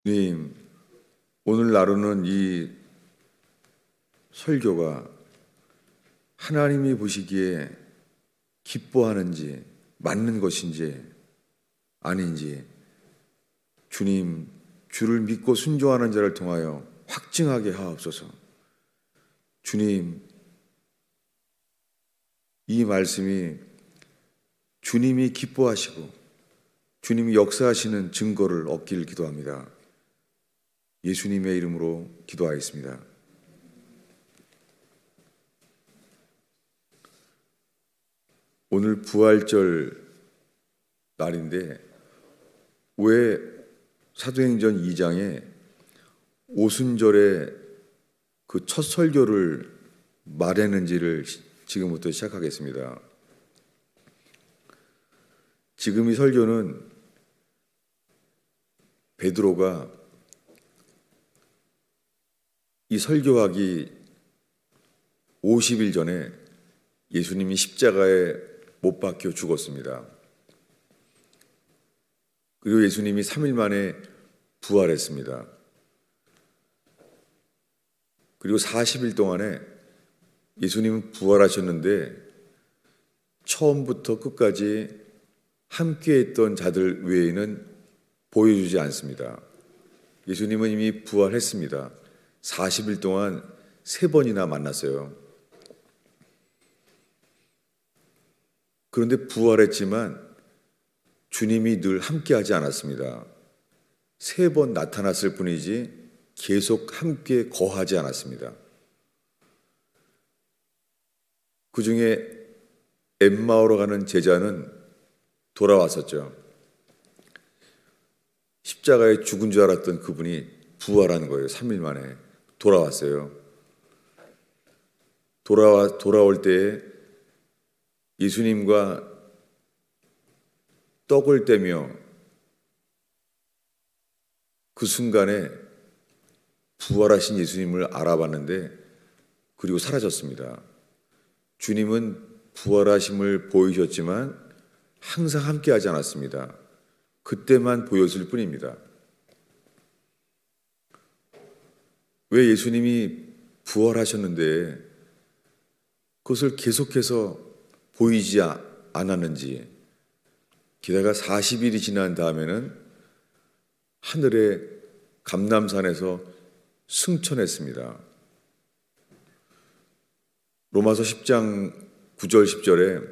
주님, 오늘 나누는 이 설교가 하나님이 보시기에 기뻐하는지 맞는 것인지 아닌지 주님, 주를 믿고 순종하는 자를 통하여 확증하게 하옵소서. 주님, 이 말씀이 주님이 기뻐하시고 주님이 역사하시는 증거를 얻기를 기도합니다. 예수님의 이름으로 기도하겠습니다. 오늘 부활절 날인데 왜 사도행전 2장에 오순절에 그 첫 설교를 말했는지를 지금부터 시작하겠습니다. 지금 이 설교는 베드로가 이 설교하기 50일 전에 예수님이 십자가에 못 박혀 죽었습니다. 그리고 예수님이 3일 만에 부활했습니다. 그리고 40일 동안에 예수님은 부활하셨는데 처음부터 끝까지 함께했던 자들 외에는 보여주지 않습니다. 예수님은 이미 부활했습니다. 40일 동안 3번이나 만났어요. 그런데 부활했지만 주님이 늘 함께하지 않았습니다. 3번 나타났을 뿐이지 계속 함께 거하지 않았습니다. 그 중에 엠마오로 가는 제자는 돌아왔었죠. 십자가에 죽은 줄 알았던 그분이 부활한 거예요. 3일 만에 돌아왔어요. 돌아올 때에 예수님과 떡을 떼며 그 순간에 부활하신 예수님을 알아봤는데 그리고 사라졌습니다. 주님은 부활하심을 보이셨지만 항상 함께하지 않았습니다. 그때만 보였을 뿐입니다. 왜 예수님이 부활하셨는데 그것을 계속해서 보이지 않았는지, 게다가 40일이 지난 다음에는 하늘의 감람산에서 승천했습니다. 로마서 10장 9절 10절에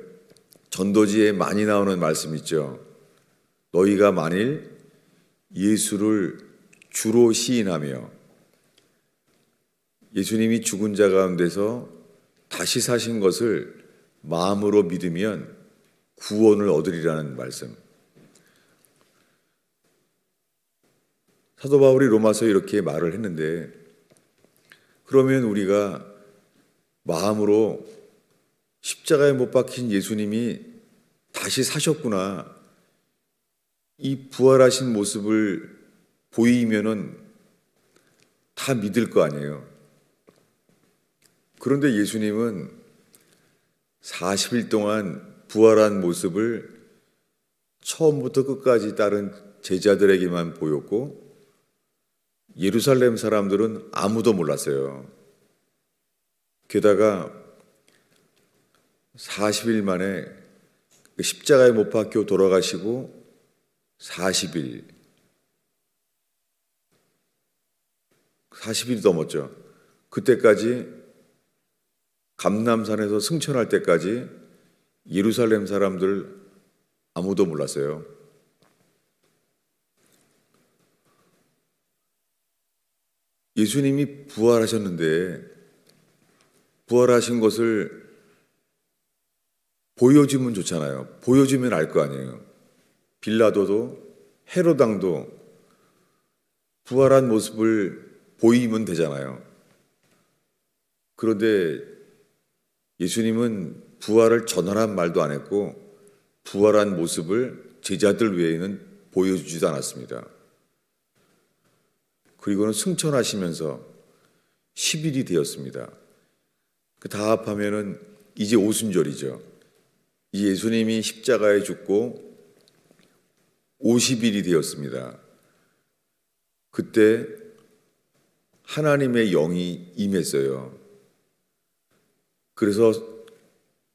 전도지에 많이 나오는 말씀 있죠. 너희가 만일 예수를 주로 시인하며 예수님이 죽은 자 가운데서 다시 사신 것을 마음으로 믿으면 구원을 얻으리라는 말씀. 사도 바울이 로마서에 이렇게 말을 했는데 그러면 우리가 마음으로 십자가에 못 박힌 예수님이 다시 사셨구나, 이 부활하신 모습을 보이면은 다 믿을 거 아니에요. 그런데 예수님은 40일 동안 부활한 모습을 처음부터 끝까지 다른 제자들에게만 보였고 예루살렘 사람들은 아무도 몰랐어요. 게다가 40일 만에 십자가에 못 박혀 돌아가시고 40일이 넘었죠. 그때까지 감람산에서 승천할 때까지 예루살렘 사람들 아무도 몰랐어요. 예수님이 부활하셨는데 부활하신 것을 보여주면 좋잖아요. 보여주면 알 거 아니에요. 빌라도도 헤롯 왕도 부활한 모습을 보이면 되잖아요. 그런데 예수님은 부활을 전하란 말도 안 했고 부활한 모습을 제자들 외에는 보여주지도 않았습니다. 그리고는 승천하시면서 10일이 되었습니다. 다 합하면은 이제 오순절이죠. 이 예수님이 십자가에 죽고 50일이 되었습니다. 그때 하나님의 영이 임했어요. 그래서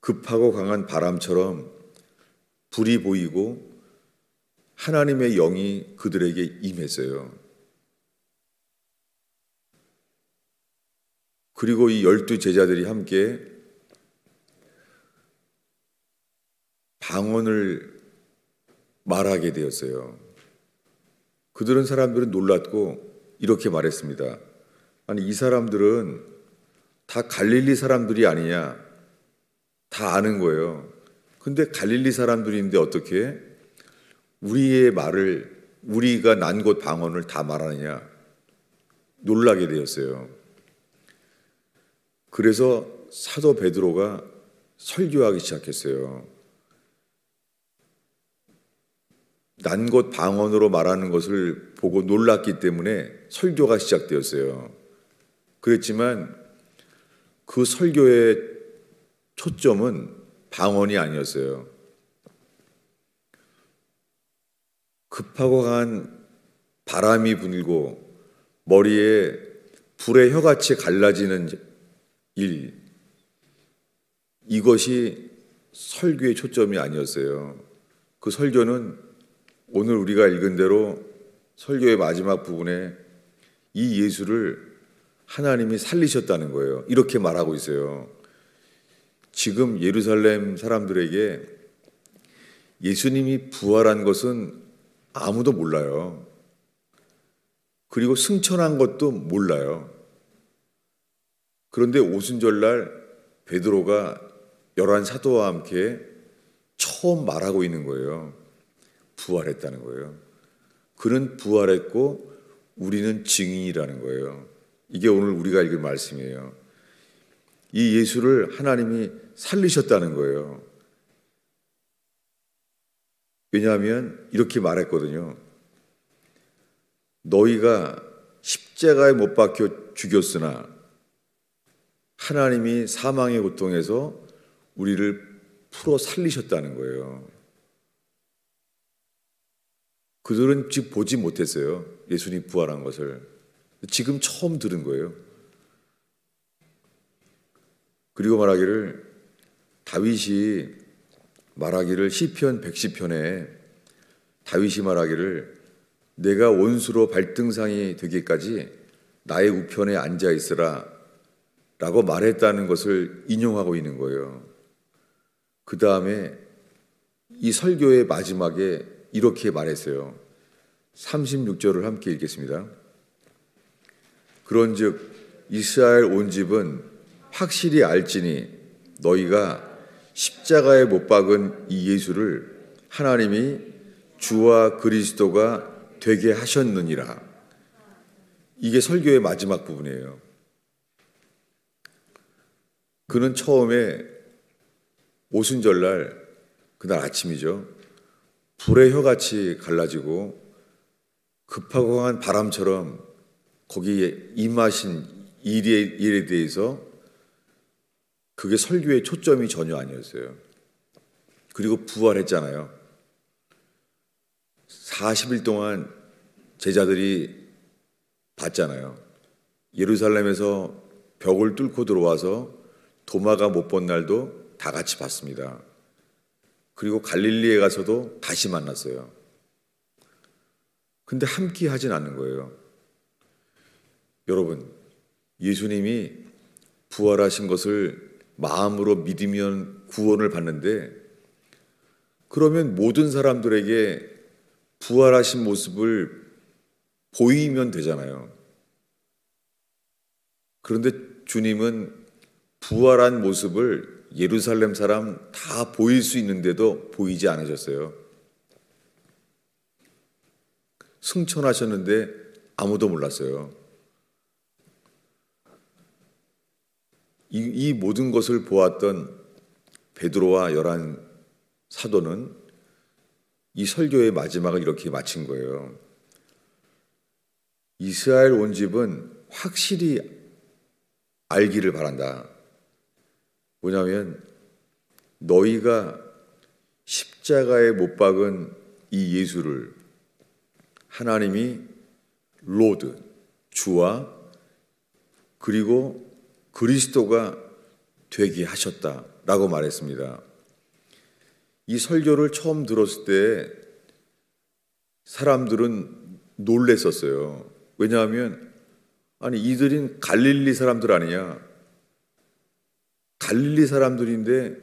급하고 강한 바람처럼 불이 보이고 하나님의 영이 그들에게 임했어요. 그리고 이 12제자들이 함께 방언을 말하게 되었어요. 사람들은 놀랐고 이렇게 말했습니다. 아니, 이 사람들은 다 갈릴리 사람들이 아니냐? 다 아는 거예요. 근데 갈릴리 사람들인데 어떻게 우리의 말을, 우리가 난 곳 방언을 다 말하느냐? 놀라게 되었어요. 그래서 사도 베드로가 설교하기 시작했어요. 난 곳 방언으로 말하는 것을 보고 놀랐기 때문에 설교가 시작되었어요. 그랬지만 그 설교의 초점은 방언이 아니었어요. 급하고 강한 바람이 불고 머리에 불의 혀같이 갈라지는 일, 이것이 설교의 초점이 아니었어요. 그 설교는 오늘 우리가 읽은 대로 설교의 마지막 부분에 이 예수를 하나님이 살리셨다는 거예요. 이렇게 말하고 있어요. 지금 예루살렘 사람들에게 예수님이 부활한 것은 아무도 몰라요. 그리고 승천한 것도 몰라요. 그런데 오순절날 베드로가 11 사도와 함께 처음 말하고 있는 거예요. 부활했다는 거예요. 그는 부활했고 우리는 증인이라는 거예요. 이게 오늘 우리가 읽을 말씀이에요. 이 예수를 하나님이 살리셨다는 거예요. 왜냐하면 이렇게 말했거든요. 너희가 십자가에 못 박혀 죽였으나 하나님이 사망의 고통에서 우리를 풀어 살리셨다는 거예요. 그들은 지금 보지 못했어요. 예수님 부활한 것을. 지금 처음 들은 거예요. 그리고 다윗이 말하기를 시편 110편에 다윗이 말하기를 내가 원수로 발등상이 되기까지 나의 우편에 앉아 있으라 라고 말했다는 것을 인용하고 있는 거예요. 그 다음에 이 설교의 마지막에 이렇게 말했어요. 36절을 함께 읽겠습니다. 그런즉 이스라엘 온 집은 확실히 알지니 너희가 십자가에 못 박은 이 예수를 하나님이 주와 그리스도가 되게 하셨느니라. 이게 설교의 마지막 부분이에요. 그는 처음에 오순절날 그날 아침이죠. 불의 혀같이 갈라지고 급하고 강한 바람처럼 거기에 임하신 일에 대해서 그게 설교의 초점이 전혀 아니었어요. 그리고 부활했잖아요. 40일 동안 제자들이 봤잖아요. 예루살렘에서 벽을 뚫고 들어와서 도마가 못 본 날도 다 같이 봤습니다. 그리고 갈릴리에 가서도 다시 만났어요. 근데 함께 하진 않는 거예요. 여러분, 예수님이 부활하신 것을 마음으로 믿으면 구원을 받는데, 그러면 모든 사람들에게 부활하신 모습을 보이면 되잖아요. 그런데 주님은 부활한 모습을 예루살렘 사람 다 보일 수 있는데도 보이지 않으셨어요. 승천하셨는데 아무도 몰랐어요. 이 모든 것을 보았던 베드로와 11 사도는 이 설교의 마지막을 이렇게 마친 거예요. 이스라엘 온 집은 확실히 알기를 바란다. 뭐냐면 너희가 십자가에 못 박은 이 예수를 하나님이 로드, 주와 그리고 그리스도가 되게 하셨다라고 말했습니다. 이 설교를 처음 들었을 때 사람들은 놀랬었어요. 왜냐하면 아니 이들은 갈릴리 사람들 아니냐? 갈릴리 사람들인데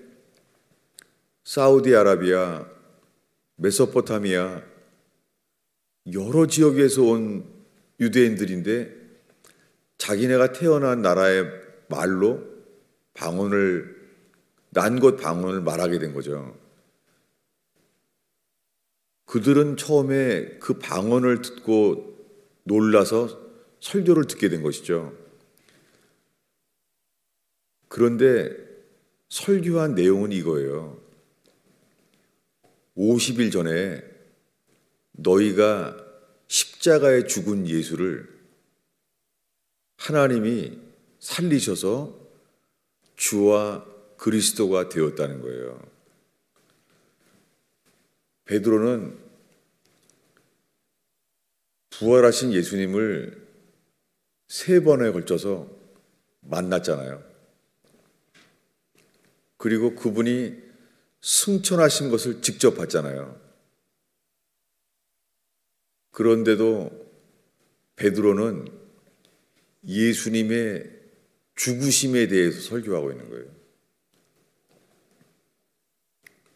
사우디아라비아, 메소포타미아 여러 지역에서 온 유대인들인데 자기네가 태어난 나라의 말로 난 것 방언을 말하게 된 거죠. 그들은 처음에 그 방언을 듣고 놀라서 설교를 듣게 된 것이죠. 그런데 설교한 내용은 이거예요. 50일 전에 너희가 십자가에 죽은 예수를 하나님이 살리셔서 주와 그리스도가 되었다는 거예요. 베드로는 부활하신 예수님을 3번에 걸쳐서 만났잖아요. 그리고 그분이 승천하신 것을 직접 봤잖아요. 그런데도 베드로는 예수님의 죽으심에 대해서 설교하고 있는 거예요.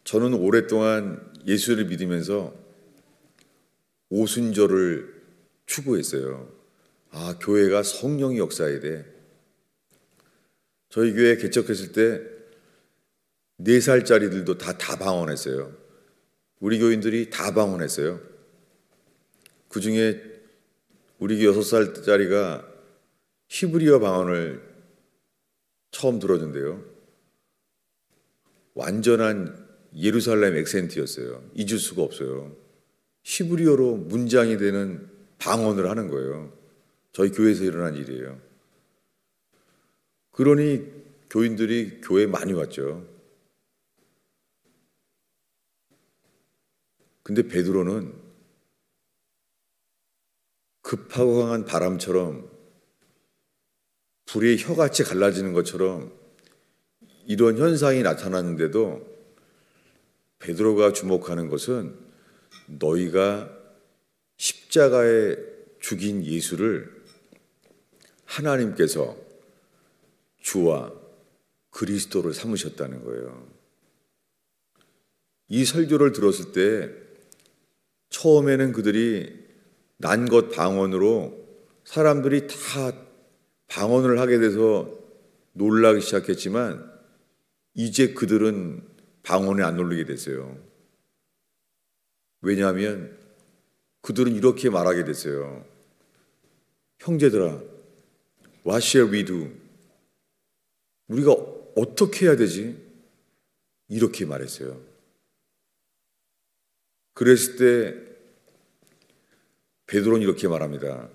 저는 오랫동안 예수를 믿으면서 오순절을 추구했어요. 교회가 성령이 역사해야 돼. 저희 교회 개척했을 때 4살짜리들도 다 방언했어요. 우리 교인들이 다 방언했어요. 그 중에 우리 교회 6살짜리가 히브리어 방언을 처음 들었는데요. 완전한 예루살렘 액센트였어요. 잊을 수가 없어요. 히브리어로 문장이 되는 방언을 하는 거예요. 저희 교회에서 일어난 일이에요. 그러니 교인들이 교회에 많이 왔죠. 근데 베드로는 급하고 강한 바람처럼 불이 혀같이 갈라지는 것처럼 이런 현상이 나타났는데도 베드로가 주목하는 것은 너희가 십자가에 죽인 예수를 하나님께서 주와 그리스도를 삼으셨다는 거예요. 이 설교를 들었을 때 처음에는 그들이 난 것 방언으로 사람들이 다 방언을 하게 돼서 놀라기 시작했지만 이제 그들은 방언에 안 놀리게 됐어요. 왜냐하면 그들은 이렇게 말하게 됐어요. 형제들아, what shall we do? 우리가 어떻게 해야 되지? 이렇게 말했어요. 그랬을 때 베드로는 이렇게 말합니다.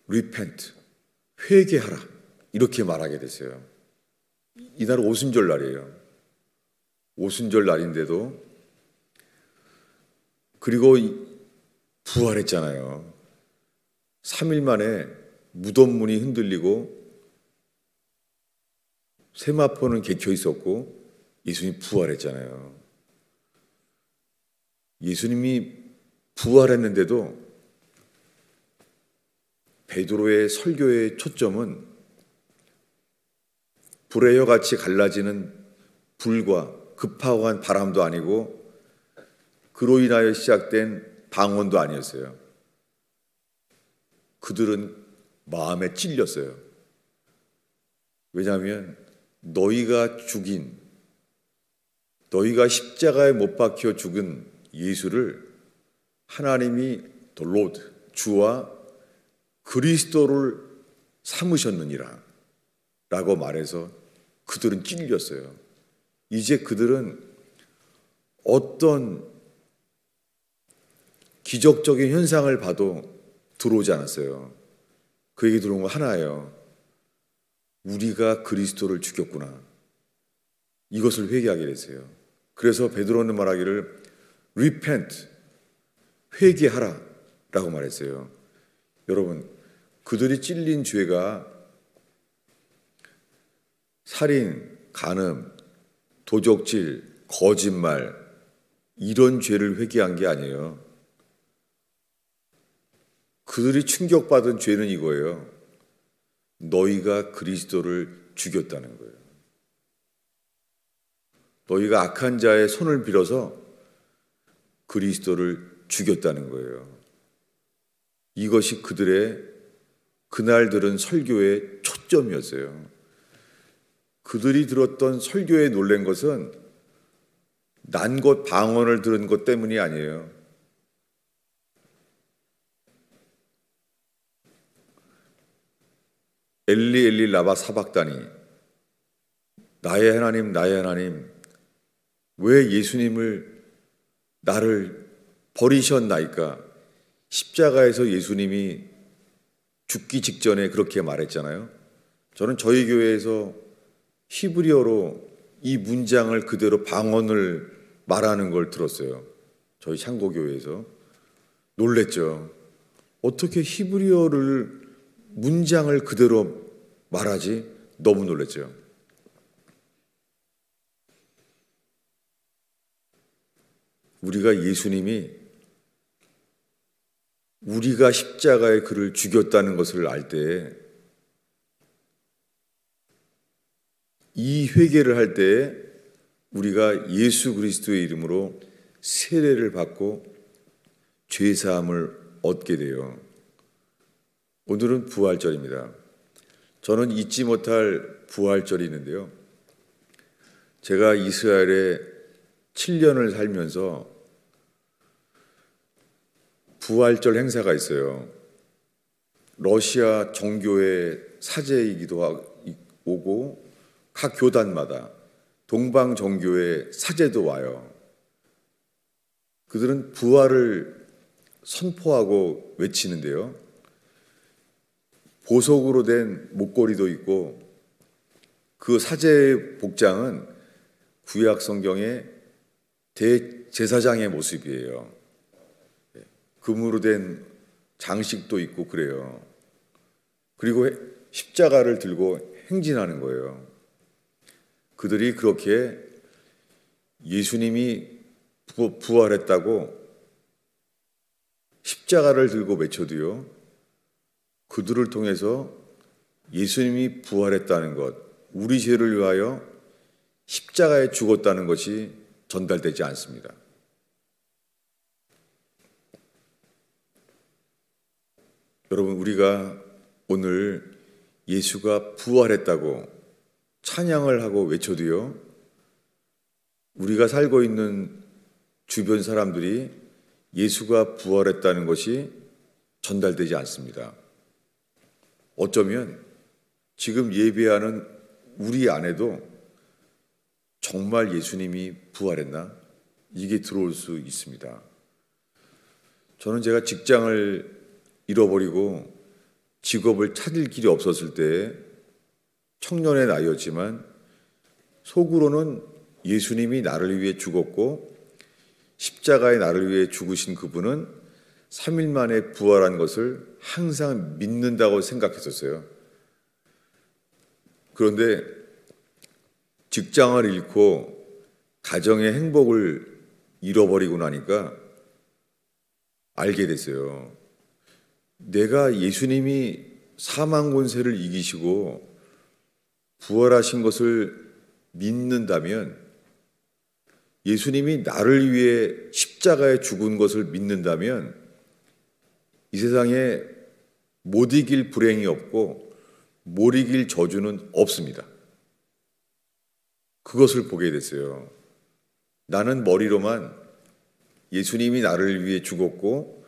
repent, 회개하라. 이렇게 말하게 됐어요. 이날은 오순절 날이에요. 오순절 날인데도 그리고 부활했잖아요. 3일 만에 무덤 문이 흔들리고 세마포는 개켜 있었고 예수님이 부활했잖아요. 예수님이 부활했는데도 베드로의 설교의 초점은 불의 혀같이 갈라지는 불과 급하고 한 바람도 아니고 그로 인하여 시작된 방언도 아니었어요. 그들은 마음에 찔렸어요. 왜냐하면 너희가 십자가에 못 박혀 죽은 예수를 하나님이 the Lord, 주와 그리스도를 삼으셨느니라 라고 말해서 그들은 찔렸어요. 이제 그들은 어떤 기적적인 현상을 봐도 들어오지 않았어요. 그에게 들어온 건 하나예요. 우리가 그리스도를 죽였구나. 이것을 회개하게 됐어요. 그래서 베드로는 말하기를 repent, 회개하라 라고 말했어요. 여러분, 그들이 찔린 죄가 살인, 간음, 도적질, 거짓말 이런 죄를 회개한 게 아니에요. 그들이 충격받은 죄는 이거예요. 너희가 그리스도를 죽였다는 거예요. 너희가 악한 자의 손을 빌어서 그리스도를 죽였다는 거예요. 이것이 그들의 그날 들은 설교의 초점이었어요. 그들이 들었던 설교에 놀란 것은 난 것 방언을 들은 것 때문이 아니에요. 엘리 엘리 라바 사박다니, 나의 하나님 나의 하나님 왜 예수님을 나를 버리셨나이까. 십자가에서 예수님이 죽기 직전에 그렇게 말했잖아요. 저는 저희 교회에서 히브리어로 이 문장을 그대로 방언을 말하는 걸 들었어요. 저희 창고교회에서. 놀랬죠. 어떻게 히브리어를 문장을 그대로 말하지? 너무 놀랐죠. 우리가 예수님이 우리가 십자가에 그를 죽였다는 것을 알 때, 이 회개를 할 때 우리가 예수 그리스도의 이름으로 세례를 받고 죄사함을 얻게 돼요. 오늘은 부활절입니다. 저는 잊지 못할 부활절이 있는데요. 제가 이스라엘에 7년을 살면서 부활절 행사가 있어요. 러시아 정교회 사제이기도 오고 각 교단마다 동방 정교회 사제도 와요. 그들은 부활을 선포하고 외치는데요. 보석으로 된 목걸이도 있고 그 사제의 복장은 구약 성경의 대제사장의 모습이에요. 금으로 된 장식도 있고 그래요. 그리고 십자가를 들고 행진하는 거예요. 그들이 그렇게 예수님이 부활했다고 십자가를 들고 외쳐도요, 그들을 통해서 예수님이 부활했다는 것, 우리 죄를 위하여 십자가에 죽었다는 것이 전달되지 않습니다. 여러분, 우리가 오늘 예수가 부활했다고 찬양을 하고 외쳐도요, 우리가 살고 있는 주변 사람들이 예수가 부활했다는 것이 전달되지 않습니다. 어쩌면 지금 예배하는 우리 안에도 정말 예수님이 부활했나? 이게 들어올 수 있습니다. 저는 제가 직장을 잃어버리고 직업을 찾을 길이 없었을 때 청년의 나이였지만 속으로는 예수님이 나를 위해 죽었고 십자가에 나를 위해 죽으신 그분은 3일 만에 부활한 것을 항상 믿는다고 생각했었어요. 그런데 직장을 잃고 가정의 행복을 잃어버리고 나니까 알게 됐어요. 내가 예수님이 사망 권세를 이기시고 부활하신 것을 믿는다면, 예수님이 나를 위해 십자가에 죽은 것을 믿는다면 이 세상에 못 이길 불행이 없고 못 이길 저주는 없습니다. 그것을 보게 됐어요. 나는 머리로만 예수님이 나를 위해 죽었고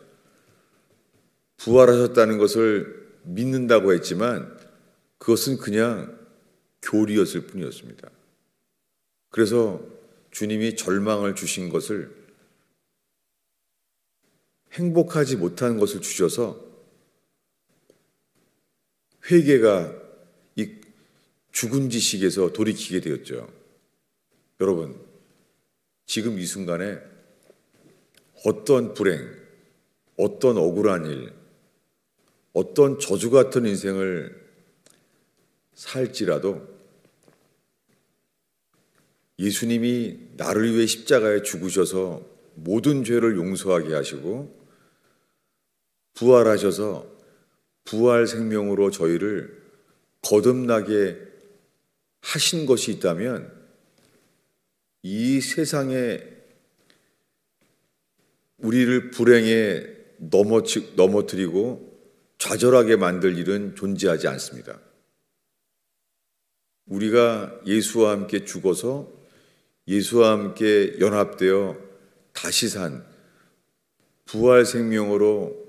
부활하셨다는 것을 믿는다고 했지만 그것은 그냥 교리였을 뿐이었습니다. 그래서 주님이 절망을 주신 것을, 행복하지 못한 것을 주셔서 회개가 이 죽은 지식에서 돌이키게 되었죠. 여러분, 지금 이 순간에 어떤 불행, 어떤 억울한 일, 어떤 저주 같은 인생을 살지라도 예수님이 나를 위해 십자가에 죽으셔서 모든 죄를 용서하게 하시고 부활하셔서 부활 생명으로 저희를 거듭나게 하신 것이 있다면 이 세상에 우리를 불행에 넘어뜨리고 좌절하게 만들 일은 존재하지 않습니다. 우리가 예수와 함께 죽어서 예수와 함께 연합되어 다시 산 부활 생명으로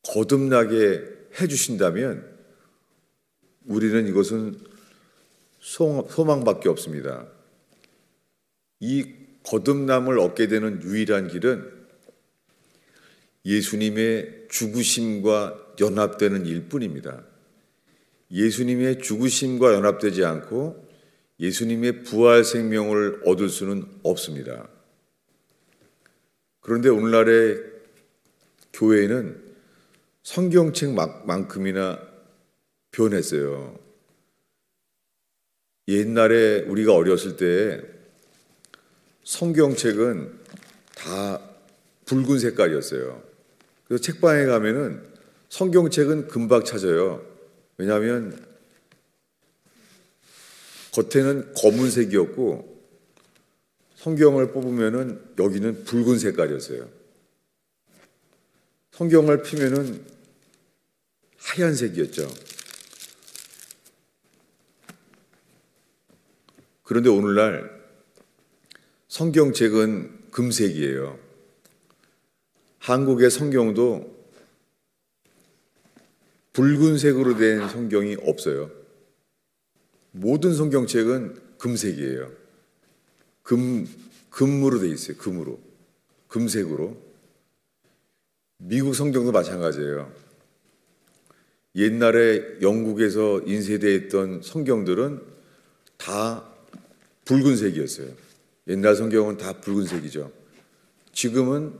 거듭나게 해주신다면 우리는 이것은 소망밖에 없습니다. 이 거듭남을 얻게 되는 유일한 길은 예수님의 죽으심과 연합되는 일뿐입니다. 예수님의 죽으심과 연합되지 않고 예수님의 부활 생명을 얻을 수는 없습니다. 그런데 오늘날의 교회는 성경책만큼이나 변했어요. 옛날에 우리가 어렸을 때 성경책은 다 붉은 색깔이었어요. 그래서 책방에 가면은 성경책은 금방 찾아요. 왜냐하면 겉에는 검은색이었고 성경을 뽑으면은 여기는 붉은 색깔이었어요. 성경을 피면은 하얀색이었죠. 그런데 오늘날 성경책은 금색이에요. 한국의 성경도 붉은색으로 된 성경이 없어요. 모든 성경책은 금색이에요. 금으로 돼 있어요. 금색으로. 미국 성경도 마찬가지예요. 옛날에 영국에서 인쇄되어 있던 성경들은 다 붉은색이었어요. 옛날 성경은 다 붉은색이죠. 지금은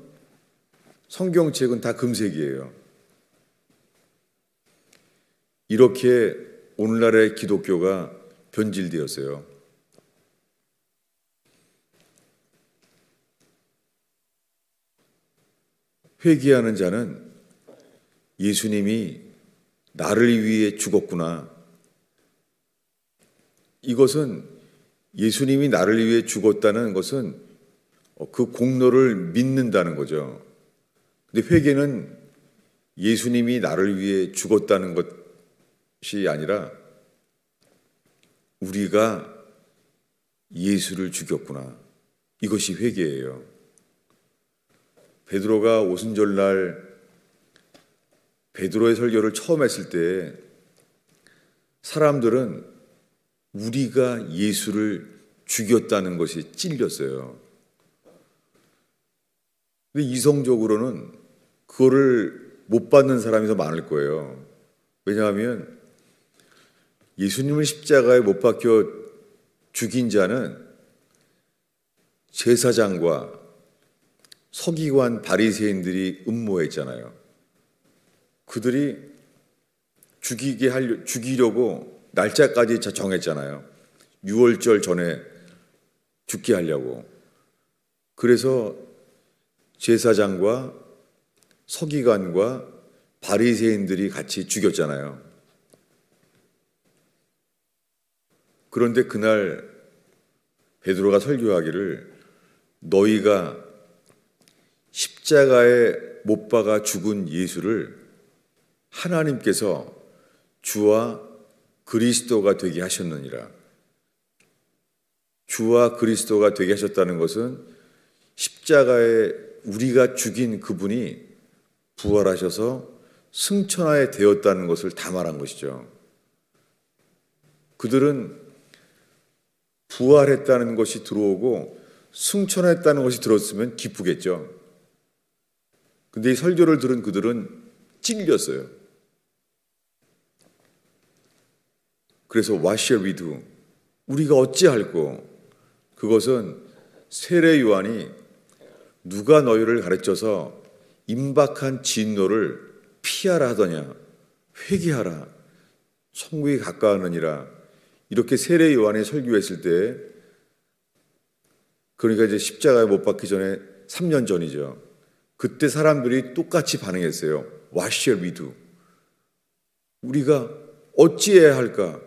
성경책은 다 금색이에요. 이렇게 오늘날의 기독교가 변질되었어요. 회개하는 자는 예수님이 나를 위해 죽었구나. 이것은 예수님이 나를 위해 죽었다는 것은 그 공로를 믿는다는 거죠. 근데 회개는 예수님이 나를 위해 죽었다는 것이 아니라 우리가 예수를 죽였구나. 이것이 회개예요. 베드로가 오순절날 베드로의 설교를 처음 했을 때 사람들은 우리가 예수를 죽였다는 것이 찔렸어요. 근데 이성적으로는 그거를 못 받는 사람이 더 많을 거예요. 왜냐하면 예수님을 십자가에 못 박혀 죽인 자는 제사장과 서기관 바리새인들이 음모했잖아요. 그들이 죽이려고 날짜까지 정했잖아요. 6월절 전에 죽게 하려고. 그래서 제사장과 서기관과 바리새인들이 같이 죽였잖아요. 그런데 그날 베드로가 설교하기를 너희가 십자가에 못 박아 죽은 예수를 하나님께서 주와 그리스도가 되게 하셨느니라. 주와 그리스도가 되게 하셨다는 것은 십자가에 우리가 죽인 그분이 부활하셔서 승천하에 되었다는 것을 다 말한 것이죠. 그들은 부활했다는 것이 들어오고 승천했다는 것이 들었으면 기쁘겠죠. 근데 이 설교를 들은 그들은 찔렸어요. 그래서 What shall we do? 우리가 어찌할꼬? 그것은 세례 요한이 누가 너희를 가르쳐서 임박한 진노를 피하라 하더냐, 회개하라, 천국이 가까웠느니라. 이렇게 세례 요한이 설교했을 때, 그러니까 이제 십자가에 못 박기 전에 3년 전이죠. 그때 사람들이 똑같이 반응했어요. What shall we do? 우리가 어찌해야 할까?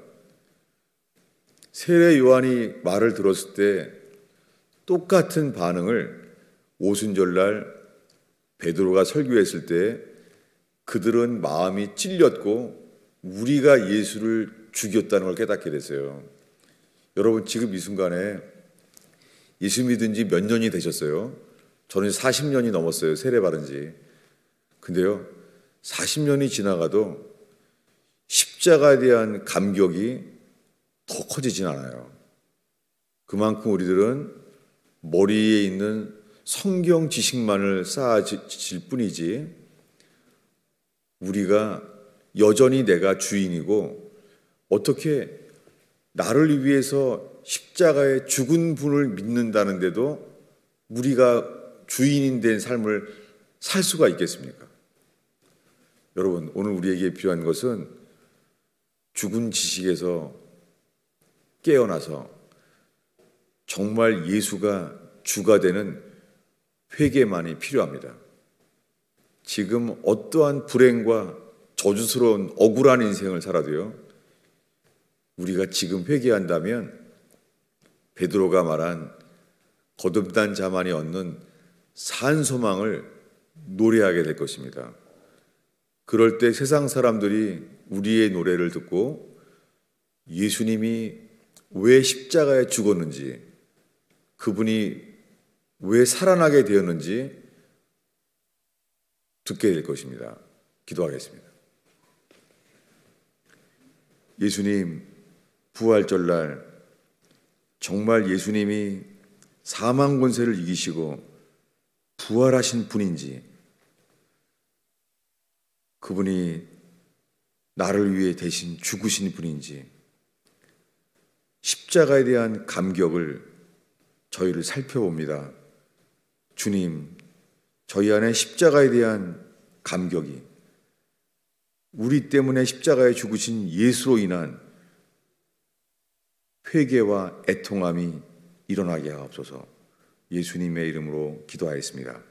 세례 요한이 말을 들었을 때 똑같은 반응을 오순절날 베드로가 설교했을 때 그들은 마음이 찔렸고 우리가 예수를 죽였다는 걸 깨닫게 됐어요. 여러분, 지금 이 순간에 예수 믿은 지 몇 년이 되셨어요? 저는 40년이 넘었어요. 세례 받은 지. 근데요, 40년이 지나가도 십자가에 대한 감격이 더 커지진 않아요. 그만큼 우리들은 머리에 있는 성경 지식만을 쌓아질 뿐이지, 우리가 여전히 내가 주인이고 어떻게 나를 위해서 십자가에 죽은 분을 믿는다는데도 우리가 주인인 된 삶을 살 수가 있겠습니까? 여러분, 오늘 우리에게 필요한 것은 죽은 지식에서 깨어나서 정말 예수가 주가 되는 회개만이 필요합니다. 지금 어떠한 불행과 저주스러운 억울한 인생을 살아도요, 우리가 지금 회개한다면 베드로가 말한 거듭난 자만이 얻는 산 소망을 노래하게 될 것입니다. 그럴 때 세상 사람들이 우리의 노래를 듣고 예수님이 왜 십자가에 죽었는지, 그분이 왜 살아나게 되었는지 듣게 될 것입니다. 기도하겠습니다. 예수님, 부활절날 정말 예수님이 사망 권세를 이기시고 부활하신 분인지, 그분이 나를 위해 대신 죽으신 분인지, 십자가에 대한 감격을 저희를 살펴봅니다. 주님, 저희 안에 십자가에 대한 감격이, 우리 때문에 십자가에 죽으신 예수로 인한 회개와 애통함이 일어나게 하옵소서. 예수님의 이름으로 기도하였습니다.